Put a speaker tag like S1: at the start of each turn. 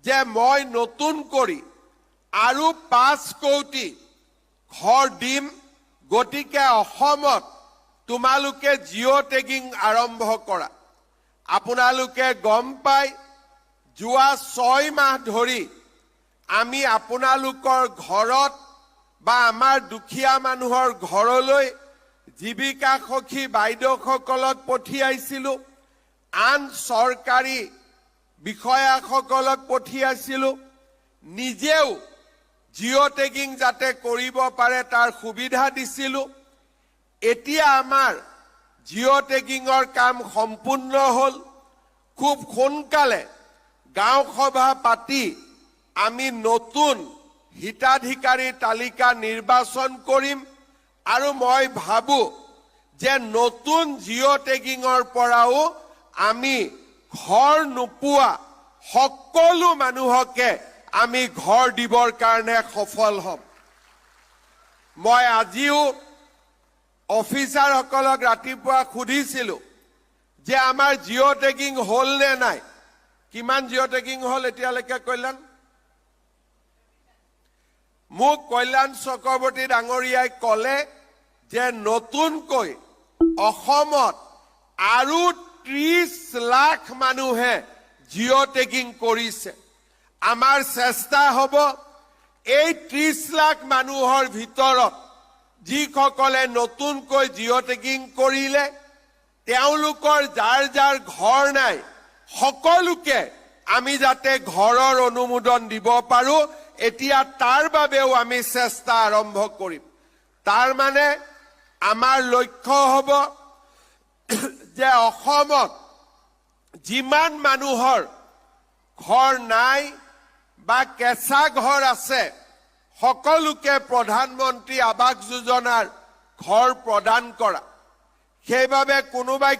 S1: যে মই নতুন কৰি আৰু 5 কোটি ঘৰ দিম গতিকে অসমত তোমালোকে জিঅ' টেগিং আৰম্ভ কৰা আপোনালোকে গম পাই যোৱা 6 মাহ ধৰি আমি আপোনালোকৰ ঘৰত বা আমাৰ দুখীয়া মানুহৰ ঘৰলৈ জীৱিকা সখী বাইদেউসকলক পঠিয়াইছিলো আন চৰকাৰী বিষয়াসকলক পঠিয়াইছিলো নিজেও জিঅ' টেগিং যাতে কৰিব পাৰে তাৰ সুবিধা দিছিলো এতিয়া আমাৰ জিঅ' টেগিঙৰ কাম সম্পূৰ্ণ হ'ল খুব সোনকালে গাঁও সভা পাতি আমি নতুন হিতাধিকাৰী তালিকা নিৰ্বাচন কৰিম আৰু মই ভাবো যে নতুন জিঅ' টেগিঙৰ পৰাও আমি ঘৰ নোপোৱা সকলো মানুহকে আমি ঘৰ দিবৰ কাৰণে সফল হ'ম মই আজিও অফিচাৰসকলক ৰাতিপুৱা সুধিছিলো যে আমাৰ জিঅ' টেগিং হ'ল নে নাই কিমান জিঅ' টেগিং হ'ল এতিয়ালৈকে কল্যাণ মোক কল্যাণ চক্ৰৱৰ্তী ডাঙৰীয়াই ক'লে যে নতুনকৈ অসমত আৰু 30 লাখ মানুহে জিঅ' টেগিং কৰিছে আমাৰ চেষ্টা হ'ব এই 30 লাখ মানুহৰ ভিতৰত যিসকলে নতুনকৈ জিঅ' টেগিং কৰিলে তেওঁলোকৰ যাৰ যাৰ ঘৰ নাই সকলোকে আমি যাতে ঘৰৰ অনুমোদন দিব পাৰো এতিয়া তাৰ বাবেও আমি চেষ্টা আৰম্ভ কৰিম তাৰ মানে আমাৰ লক্ষ্য হ'ব যে অসমত যিমান মানুহৰ ঘৰ নাই বা কেঁচা ঘৰ আছে সকলোকে প্ৰধানমন্ত্ৰী আৱাস যোজনাৰ ঘৰ প্ৰদান কৰা সেইবাবে কোনোবাই